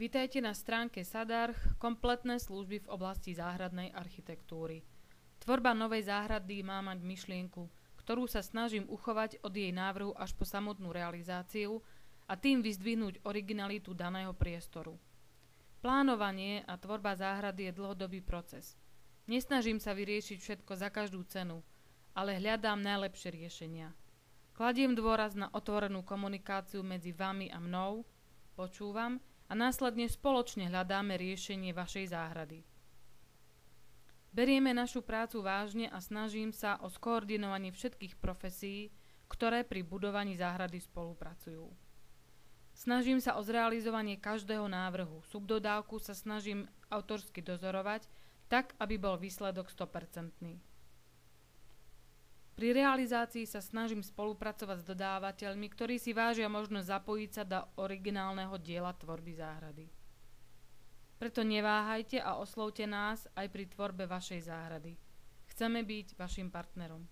Vitajte na stránke Sadarch kompletné služby v oblasti záhradnej architektúry. Tvorba novej záhrady má mať myšlienku, ktorú sa snažím uchovať od jej návrhu až po samotnú realizáciu a tým vyzdvihnúť originalitu daného priestoru. Plánovanie a tvorba záhrady je dlhodobý proces. Nesnažím sa vyriešiť všetko za každú cenu, ale hľadám najlepšie riešenia. Kladiem dôraz na otvorenú komunikáciu medzi vami a mnou, počúvam a následne spoločne hľadáme riešenie vašej záhrady. Berieme našu prácu vážne a snažím sa o skoordinovanie všetkých profesí, ktoré pri budovaní záhrady spolupracujú. Snažím sa o zrealizovanie každého návrhu. Subdodávku sa snažím autorsky dozorovať, tak, aby bol výsledok 100%. Pri realizácii sa snažím spolupracovať s dodávateľmi, ktorí si vážia možnosť zapojiť sa do originálneho diela tvorby záhrady. Preto neváhajte a oslovte nás aj pri tvorbe vašej záhrady. Chceme byť vašim partnerom.